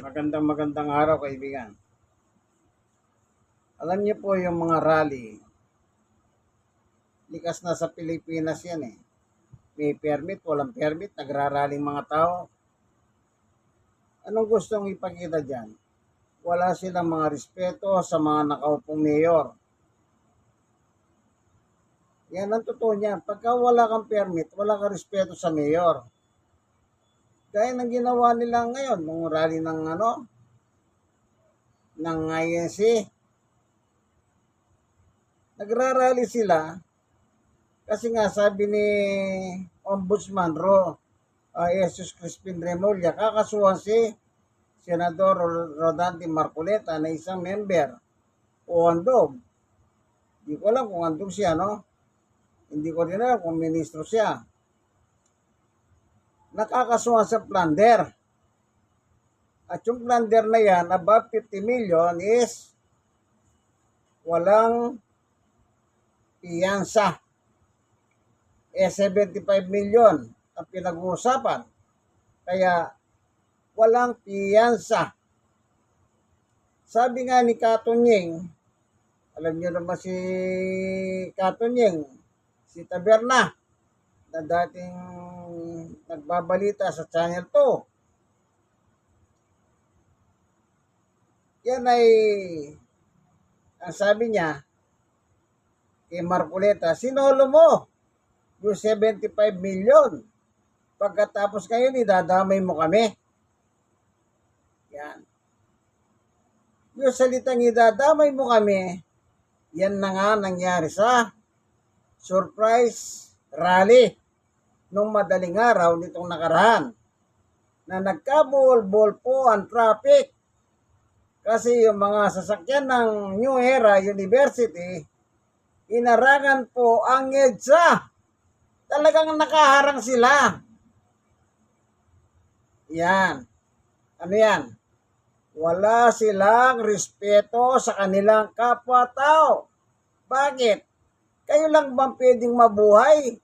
Magandang araw, kaibigan. Alam niyo po yung mga rally, likas na sa Pilipinas yan eh. May permit, walang permit, nagraraling mga tao. Anong gustong ipakita dyan? Wala silang mga respeto sa mga nakaupong mayor. Yan ang totoo niya. Pagka wala kang permit, wala kang respeto sa mayor. Kaya nang ginawa nila ngayon, nung rally ng INC, nagrarally sila kasi nga sabi ni Ombudsman Jesus Crispin Remulla, kakasuhan si Senador Rodante Marcoleta na isang member o handog. Hindi ko alam kung handog siya, no? Hindi ko rin alam kung ministro siya. Nakakasuhan sa plunder. At yung plunder na yan, above 50 million is walang piyansa. 75 million ang pinag-uusapan. Kaya walang piyansa. Sabi nga ni Katonyeng, alam niyo naman si Katonyeng, si Taberna, na dating nagbabalita sa Channel 2. Yan ay, ang sabi niya, kay Marcoleta, sinolo mo yung 75 million. Pagkatapos ngayon, idadamay mo kami. Yan. Yung salitang idadamay mo kami, yan na nga nangyari sa surprise rally nung madaling araw nitong nakaraan na nagkabol-bol po ang traffic kasi yung mga sasakyan ng New Era University inarangan po ang EDSA. Talagang nakaharang sila. Yan. Ano yan? Wala silang respeto sa kanilang kapwa-tao. Bakit? Kayo lang bang pwedeng mabuhay,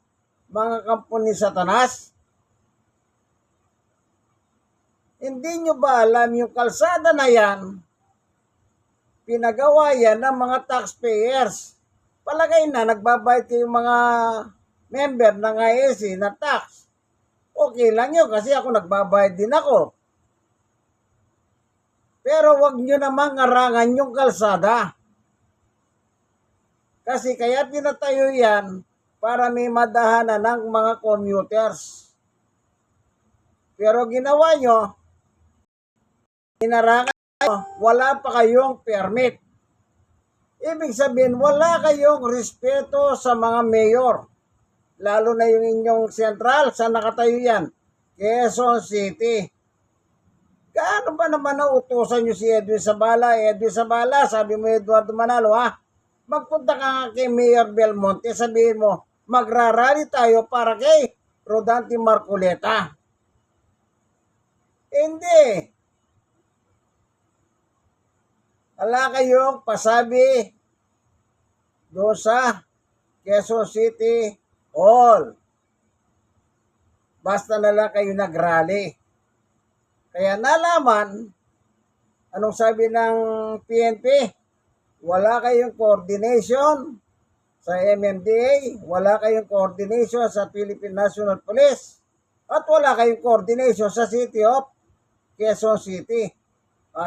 mga kampo ni Satanas? Hindi nyo ba alam yung kalsada na yan, pinagawa yan ng mga taxpayers. Palagay na nagbabayad kayong mga member ng ISC na tax. Okay lang yun kasi ako nagbabayad din ako. Pero wag nyo namang arangan yung kalsada. Kasi kaya pinatayo yan para may madahanan ng mga commuters. Pero ginawa nyo, inarangan nyo, wala pa kayong permit. Ibig sabihin, wala kayong respeto sa mga mayor. Lalo na yung inyong sentral, saan nakatayo yan? Quezon City. Gaano ba naman nautusan nyo si Edwin Sabala? Edwin Sabala, sabi mo Eduardo Manalo, ha? Magpunta ka kay Mayor Belmonte, sabihin mo, magrarally tayo para kay Rodante Marcoleta. Hindi. Wala kayong pasabi doon sa Quezon City Hall. Basta na lang kayo nagrally. Kaya nalaman, anong sabi ng PNP? Wala kayong coordination sa MMDA, wala kayong coordination sa Philippine National Police, at wala kayong coordination sa City of Quezon City.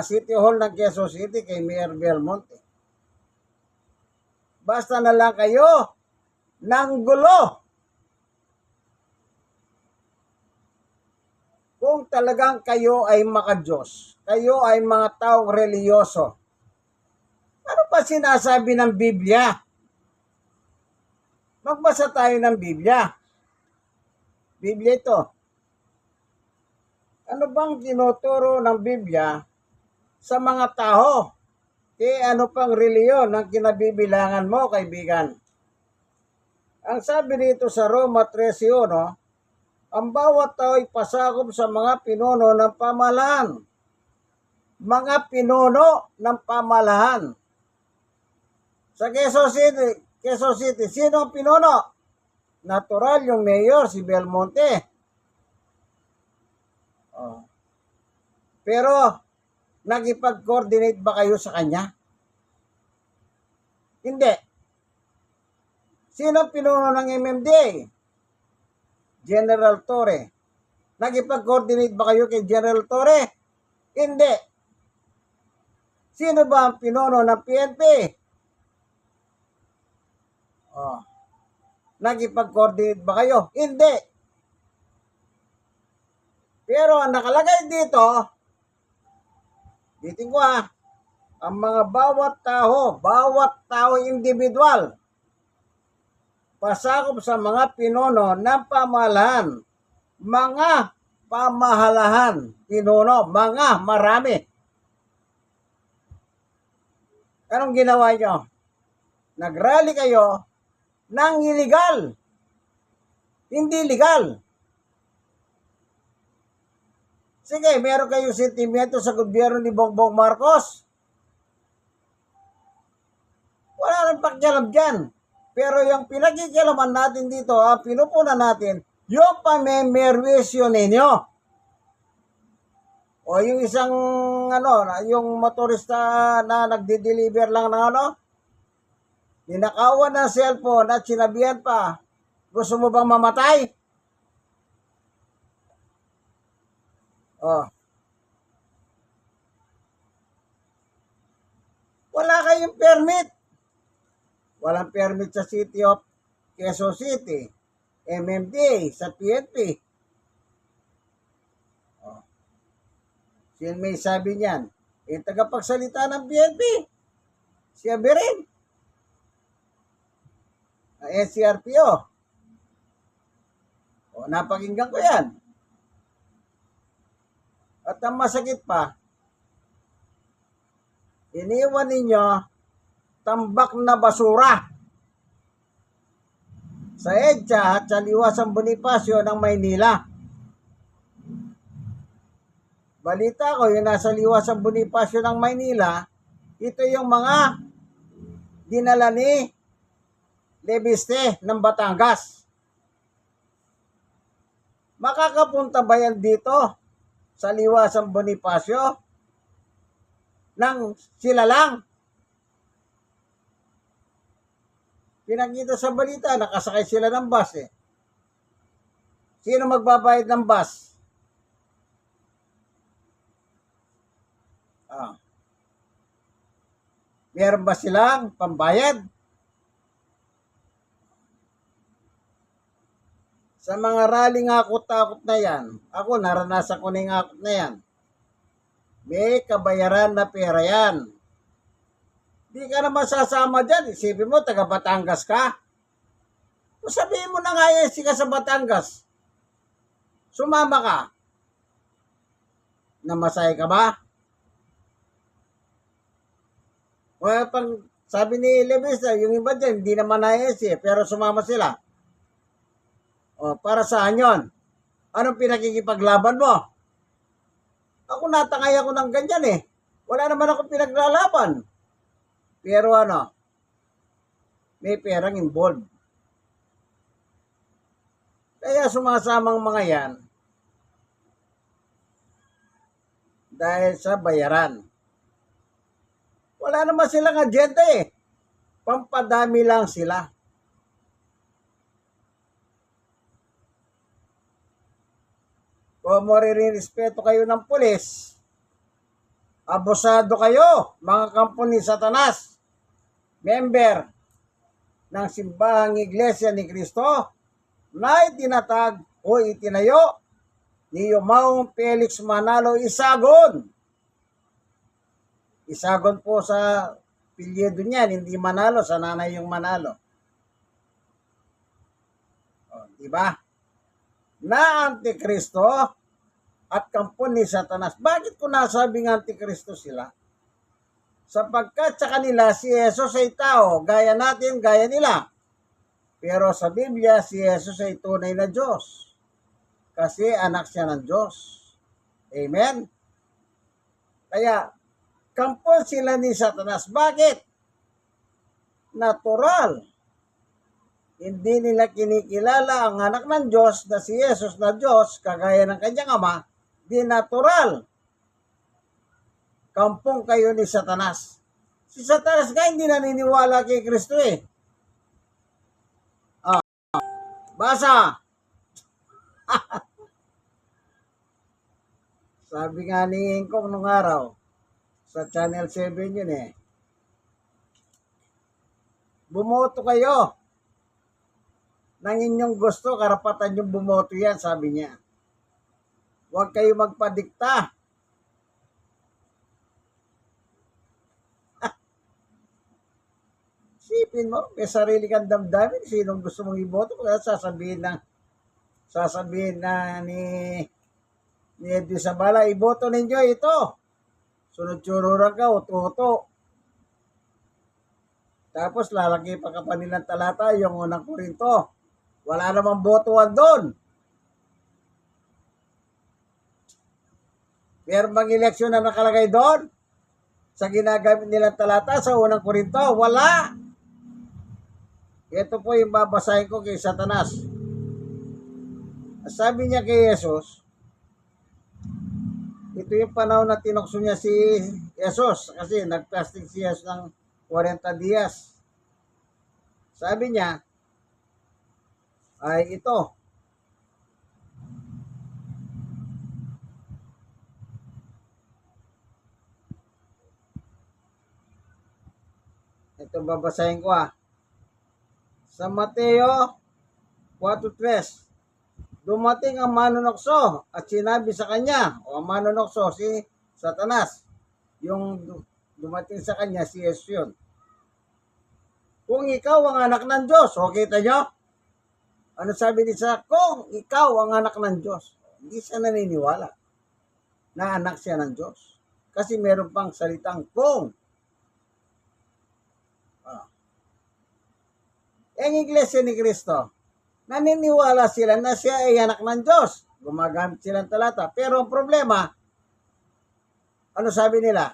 City Hall ng Quezon City kay Mayor Belmonte. Basta na lang kayo ng gulo. Kung talagang kayo ay makadiyos, kayo ay mga taong reliyoso, ano ba sinasabi ng Biblia? Magbasa tayo ng Biblia. Biblia ito. Ano bang tinuturo ng Biblia sa mga tao? Ano pang reliyon ang kinabibilangan mo, kaibigan? Ang sabi dito sa Roma 13:1, ang bawat tao ay pasakop sa mga pinuno ng pamahalaan. Mga pinuno ng pamahalaan. Sa Quezon City, sino ang pinuno? Natural yung mayor, si Belmonte. Pero, nakipag-coordinate ba kayo sa kanya? Hindi. Sino pinuno ng MMDA? General Torre. Nakipag-coordinate ba kayo kay General Torre? Hindi. Sino ba ang pinuno ng PNP? Oh. Nakipag-coordinate ba kayo? Hindi. Pero ang nakalagay dito, bitin ko ang mga bawat tao individual, pasakop sa mga pinuno ng pamahalaan, mga pamahalahan, pinuno, mga marami. Anong ginawa nyo? Nagrally kayo ng illegal. Hindi legal. Sige, meron kayong sentimento sa gobyerno ni Bongbong Marcos. Wala nang pakialam dyan. Pero yung pinagkikialaman natin dito, pinupunan natin, yung pamemerwisyo ninyo. O yung isang, yung motorista na nagde-deliver lang ng ninakawan ng cellphone at sinabihan pa, gusto mo bang mamatay? Oh. Wala kayong permit. Walang permit sa City of Quezon City, MMDA, sa PNP. Oh. Sino may sabi niyan? Tagapagsalita ng PNP. Siya rin. NCRPO. O, napakinggan ko yan. At ang masakit pa, iniwan ninyo tambak na basura sa EDSA at sa Liwasang Bonifacio ng Maynila. Balita ko, yung nasa Liwasang Bonifacio ng Maynila, ito yung mga dinala ni Lebiste ng Batangas. Makakapunta ba yan dito sa Liwasang Bonifacio nang sila lang? Pinakita sa balita, nakasakay sila ng bus Sino magbabayad ng bus? Meron ba silang pambayad? Sa mga rally ngakot-takot na yan, ako naranasan ko na yung ngakot na yan. May kabayaran na pera yan. Di ka naman sasama dyan. Isipin mo, taga Batangas ka. O sabihin mo na nga yan, ka sa Batangas. Sumama ka. Namasay ka ba? O pang sabi ni Lebista, yung iba dyan, hindi naman na-AC, pero sumama sila. O, para saan yun? Anong pinakikipaglaban mo? Ako natangay ako ng ganyan Wala naman ako pinaglalaban. Pero may perang involved. Kaya sumasamang mga yan dahil sa bayaran. Wala naman silang agenda Pampadami lang sila. Kung marirespeto kayo ng pulis, abusado kayo, mga kampo ni Satanas, member ng simbahang Iglesia ni Cristo, na itinatag o itinayo ni Yumaong Felix Manalo Isagon. Isagon po sa pilyedo niyan, hindi Manalo, sa nanay yung Manalo. O, diba? Na Antikristo at kampo ni Satanas. Bakit ko nasabing Antikristo sila? Sapagkat sa kanila si Jesus ay tao, gaya natin, gaya nila. Pero sa Biblia, si Jesus ay tunay na Diyos. Kasi anak siya ng Diyos. Amen? Kaya, kampo sila ni Satanas. Bakit? Natural. Hindi nila kinikilala ang anak ng Diyos na si Jesus na Diyos, kagaya ng kanyang ama, di natural. kampong kayo ni Satanas. Si Satanas nga hindi naniniwala kay Kristo eh. Basa! Sabi nga ni Ingkong nung araw, sa Channel 7 yun eh, bumoto kayo ng inyong gusto, karapatan yung bumoto yan, sabi niya. Huwag kayo magpadikta. Sipin mo, may sarili kang damdamin, sinong gusto mong iboto, kaya sasabihin na ni Edwin Sabala, iboto ninyo ito. Sunod-sunuran ka, uto-uto. Tapos lalagay pa ka pa nilang talata, yung unang Korinto. Wala namang botohan doon. Meron bang eleksyon na nakalagay doon? Sa ginagamit nilang talata sa unang Korinto? Wala. Ito po yung babasahin ko kay Satanas. Sabi niya kay Jesus, ito yung panahon na tinukso niya si Jesus kasi nag-fasting si Jesus ng 40 dias. Sabi niya, ay ito. Ito babasahin ko Sa Mateo 4:3, dumating ang manunokso at sinabi sa kanya, o ang manunokso si Satanas, yung dumating sa kanya si Jesus yun. Kung ikaw ang anak ng Diyos, o kita nyo? Ano sabi ni sa kung ikaw ang anak ng Diyos? Hindi siya naniniwala na anak siya ng Diyos. Kasi meron pang salitang kung. Ang Iglesia ni Cristo, naniniwala sila na siya ay anak ng Diyos. Gumagamit sila ng talata. Pero ang problema, ano sabi nila?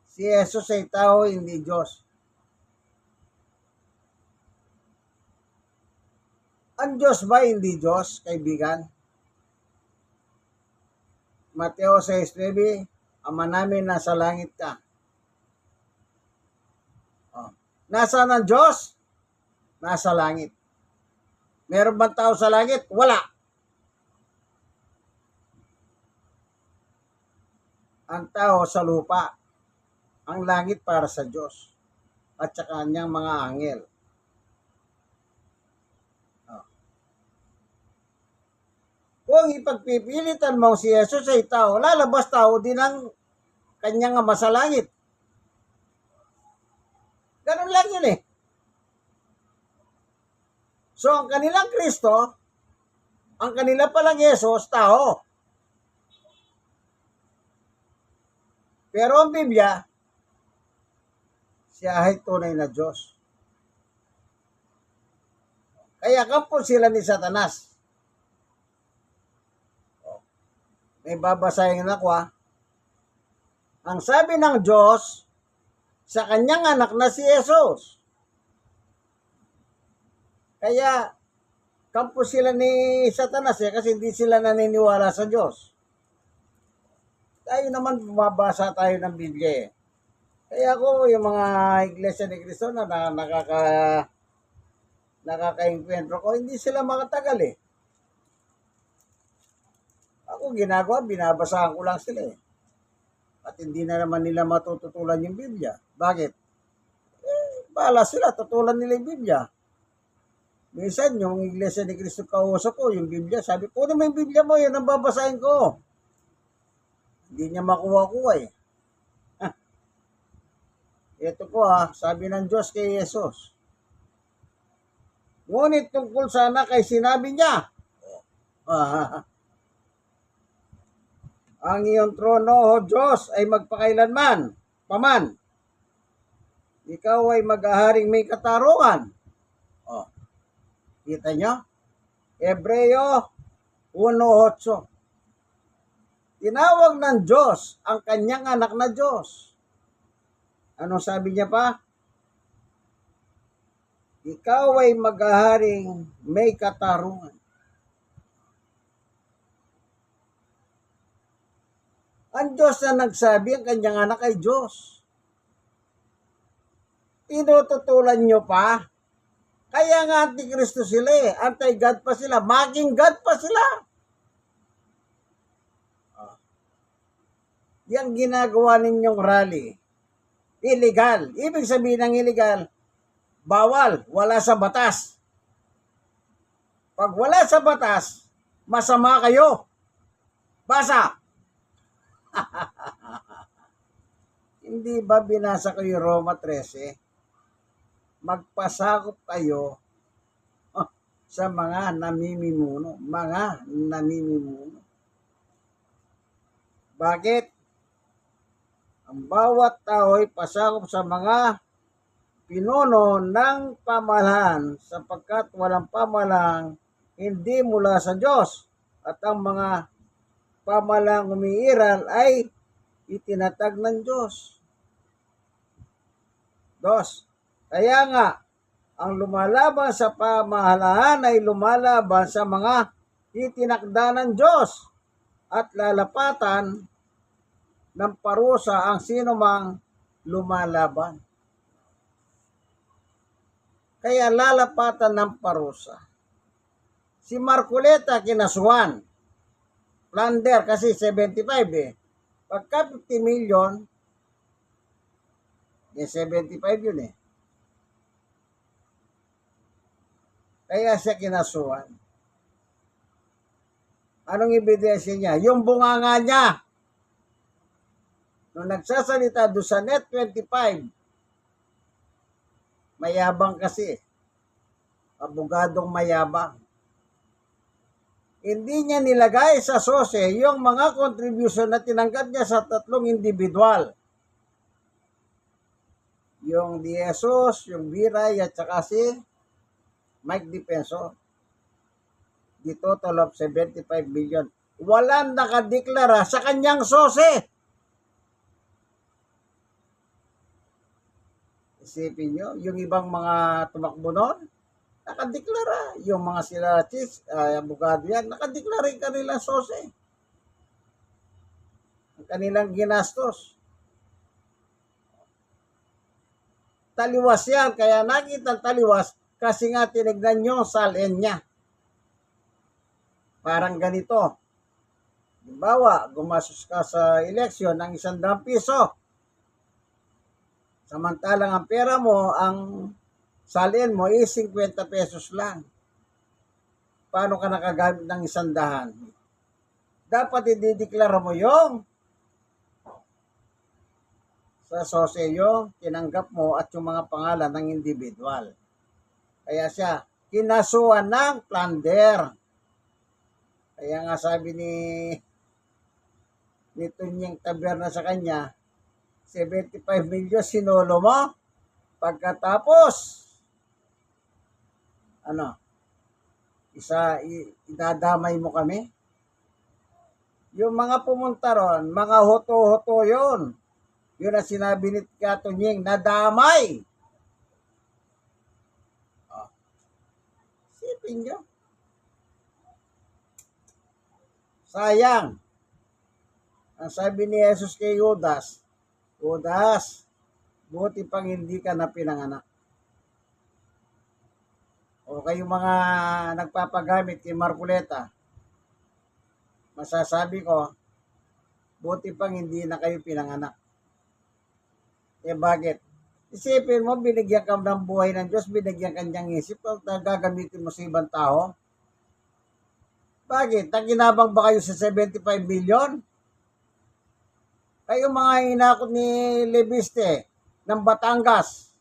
Si Jesus ay tao, hindi Diyos. Ang Diyos ba hindi Diyos, kaibigan? Mateo 6:9, Ama namin nasa langit ka. Nasaan ang Diyos? Nasa langit. Meron bang tao sa langit? Wala. Ang tao sa lupa. Ang langit para sa Diyos. At sa kanyang mga anghel. Kung ipagpipilitan mo si Jesus ay tao, lalabas tao din ang kanyang ama sa langit. Ganun lang yun eh. So, ang kanilang Kristo, ang kanila palang Yesus, tao. Pero ang Biblia, siya ay tunay na Diyos. Kaya kampo sila ni Satanas. May babasahin ako Ang sabi ng Diyos sa kanyang anak na si Jesus. Kaya, kampo sila ni Satanas kasi hindi sila naniniwala sa Diyos. Tayo naman bumabasa tayo ng Biblia Kaya ako, yung mga Iglesia ni Cristo na nakaka-enkwentro ko, hindi sila makatagal Ako ginagawa, binabasahan ko lang sila At hindi na naman nila matututulan yung Biblia. Bakit? Bahala sila, tutulan nila yung Biblia. Minsan, yung Iglesia ni Cristo kausap ko, yung Biblia, sabi ko, ano mo yung Biblia mo, yan ang babasahin ko. Hindi niya makuha-kuha Ito po sabi ng Diyos kay Jesus. Ngunit tungkol sana kay sinabi niya, ang iyong trono, O Diyos, ay magpakailanman, paman. Ikaw ay mag-aharing may katarungan. Kita nyo? Hebreo 1:8. Tinawag ng Diyos ang kanyang anak na Diyos. Ano sabi niya pa? Ikaw ay mag-aharing may katarungan. Ang Diyos na nagsabi, ang kanyang anak ay Diyos. Tinututulan nyo pa. Kaya nga antikristo sila eh. Anti-God pa sila. Maging God pa sila. Yang ginagawa ninyong rally, illegal. Ibig sabihin ng illegal, bawal, wala sa batas. Pag wala sa batas, masama kayo. Basa. Hindi ba binasa ko yung Roma 13? Magpasakop kayo sa mga namimimuno. Mga namimimuno. Bakit? Ang bawat tao ay pasakop sa mga pinuno ng pamahalaan sapagkat walang pamahalaan hindi mula sa Diyos at ang mga pamahalaang umiiral ay itinatag ng Diyos. Kaya nga, ang lumalaban sa pamahalaan ay lumalaban sa mga itinakda ng Diyos at lalapatan ng parusa ang sino mang lumalaban. Kaya lalapatan ng parusa. Si Marcoleta kinasuhan. Plunder kasi 75 eh. Pagka 50 million, yung 75 yun eh. Kaya siya kinasuhan. Anong ebidensya niya? Yung bunganga niya. Nung nagsasalita doon sa Net 25, mayabang kasi. Abogadong mayabang. Hindi niya nilagay sa sose yung mga contribution na tinanggap niya sa tatlong individual. Yung Jesus, yung Biray, at saka si Mike Defensor. The total of 75 million. Walang nakadeklara sa kanyang sose. Isipin nyo, yung ibang mga tumakbo noon, nakadeklara. Yung mga sila abogado yan, nakadeklara yung kanilang sose. Ang kanilang ginastos. Taliwas yan, kaya nakita taliwas kasi nga tinignan nyo salin niya. Parang ganito. Halimbawa, gumasos ka sa eleksyon ng 100 piso. Samantalang ang pera mo, ang salin mo is 50 pesos lang. Paano ka nakagamit ng 100? Dapat idideklara mo yung sa sose yung tinanggap mo at yung mga pangalan ng individual. Kaya siya, kinasuhan ng plunder. Kaya nga sabi ni Tunyeng Taberna sa kanya, 75 million sinolo mo, pagkatapos, idadamay mo kami. Yung mga pumunta ron, mga hoto-hoto yun. Yun ang sinabi ni Tunyeng, nadamay. Sipin nyo. Sayang. Ang sabi ni Jesus kay Judas, buti pang hindi ka na pinanganak. O kayong mga nagpapagamit kay Marcoleta, masasabi ko, buti pang hindi na kayo pinanganak. Eh bakit? Isipin mo, binigyan ka ng buhay ng Diyos, binigyan kanyang isip, gagamitin mo sa ibang tao. Bakit? Naginabang ba kayo sa 75 million? Kayo mga inakot ni Lebiste ng Batangas,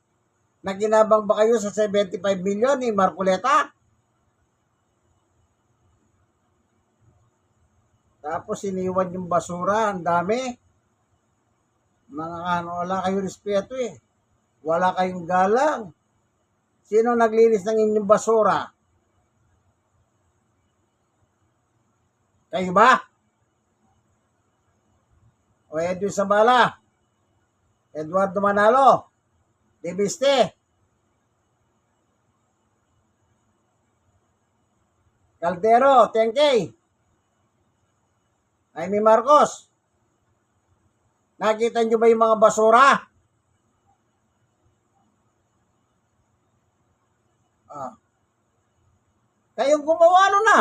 naginabang ba kayo sa 75 million ni Marcoleta? Tapos iniwan yung basura, ang dami. Wala kayong respeto eh. Wala kayong galang. Sino naglinis ng inyong basura? Kayo ba? O Edwin Sabala? Eduardo Manalo? Lebiste? Caldero? Tengkey? Jaime Marcos? Nakita nyo ba yung mga basura? Ah. Kayong gumawa nun na.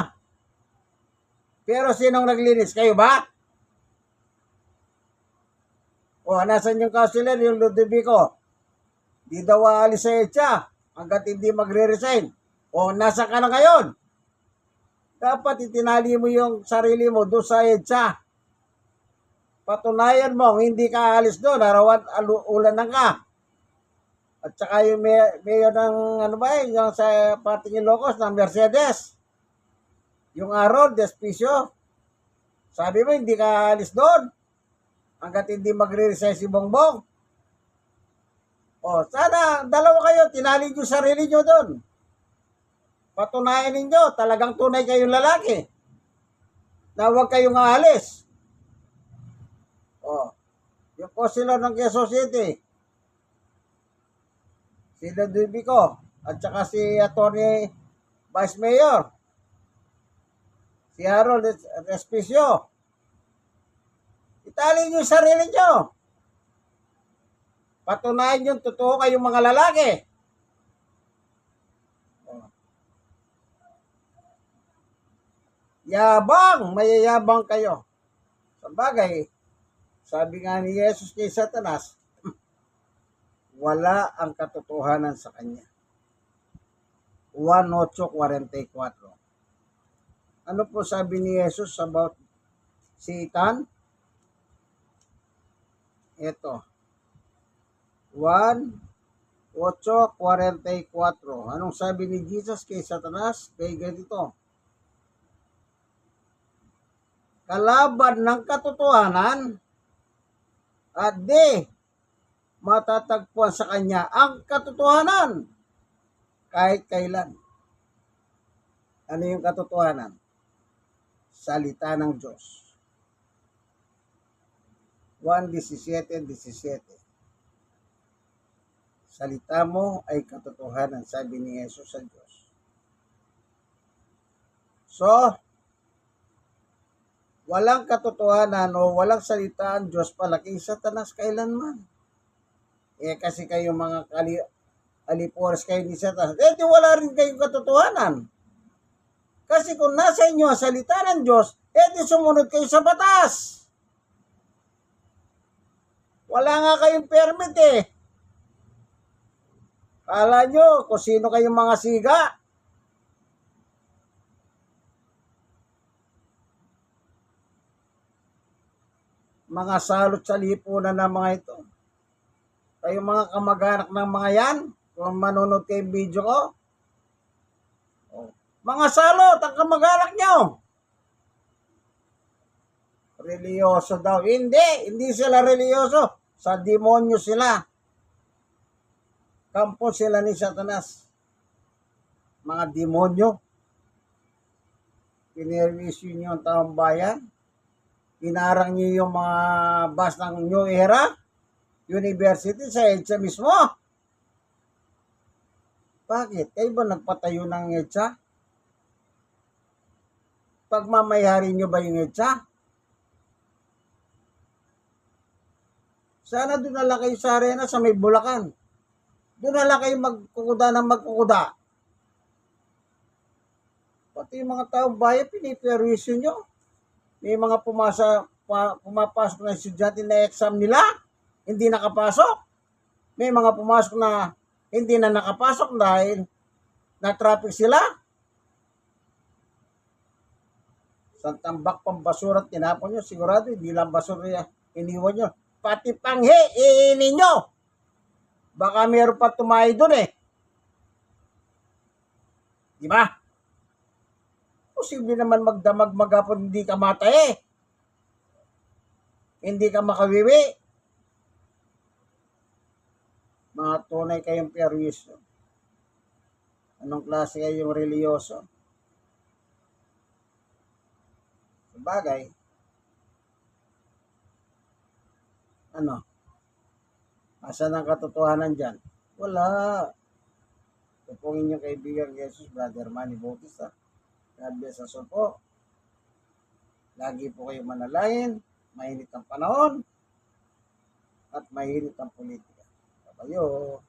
Pero sinong naglinis? Kayo ba? O, nasan yung councilor, yung Ludovico? Di daw aalis sa EDSA hanggat hindi magre-resign. O, nasa ka na ngayon? Dapat itinali mo yung sarili mo doon sa EDSA. Patunayan mo, hindi ka aalis doon, arawan, ulan na ka. At saka yung mayor ng, ano ba yung sa Parting Ilocos, ng Mercedes. Yung Aaron, Despicio. Sabi mo, hindi ka aalis doon hanggat hindi magre-resign si Bongbong. O, sana, dalawa kayo, tinali nyo sarili nyo doon. Patunayan ninyo, talagang tunay kayong lalaki. Na huwag kayong aalis. O, yung councilor ng Quezon City, si Ludovico, at saka si Atty. Vice Mayor, si Harold Respicio. Itali nyo yung sarili nyo. Patunayan yung totoo kayong mga lalaki. Yabang, mayayabang kayo. Sa bagay, sabi nga ni Jesus kay Satanas, wala ang katotohanan sa kanya. 1:8:44. Ano po sabi ni Jesus about Satan? Ito. 1:8:44. Anong sabi ni Jesus kay Satanas? Kay ganito. Kalaban ng katotohanan at di matatagpuan sa kanya ang katotohanan kahit kailan. Ano yung katotohanan? Salita ng Diyos. 1:17. Salita mo ay katotohanan, sabi ni Jesus sa Diyos. So, walang katotohanan o walang salita ang Diyos palaki Satanas kailanman. Kasi kayo mga alipores kayo ni Satanas, di wala rin kayong katotohanan. Kasi kung nasa inyo ang salita ng Diyos, di sumunod kayo sa batas. Wala nga kayong permit Kala nyo kung sino kayong mga siga. Mga salot sa lipunan ng mga ito. Kayong mga kamag-anak ng mga yan, kung manonood kayo yung video ko, mga salot ang kamag-anak nyo. Religyoso daw. Hindi sila religyoso. Sa demonyo sila. Kampo sila ni Satanas. Mga demonyo. Pinerwisyo nyo ang taong bayan. Inarang nyo yung mga bus ng New Era University sa EDSA mismo. Bakit? Kayo ba nagpatayo ng EDSA? Pagmamayari nyo ba yung EDSA? Sana doon na lang kayo sa arena sa may Bulacan. Doon na lang kayo magkukuda ng magkukuda. Pati yung mga taong bayan, piniperwisyo nyo. May mga pumapasok na estudyante na exam nila, hindi nakapasok. May mga pumasok na hindi na nakapasok dahil na-traffic sila. Sa tambak pang basura at tinapon nyo, sigurado hindi lang basura iniwan nyo. Pati panghi, iinin nyo. Baka meron pa tumayo doon Di ba? Posible naman magdamag magapon hindi ka matay Hindi ka makawiwi. Mga tunay kayong perwisyo. Anong klase kayong religyoso? Sabagay, asan ang katotohanan dyan? Wala. Tupungin yung kaibigan Jesus, Brother Manny Bautista. God bless us all po. Lagi po kayo manalangin. Mainit ang panahon. at mahirit ang politika. Kabayo.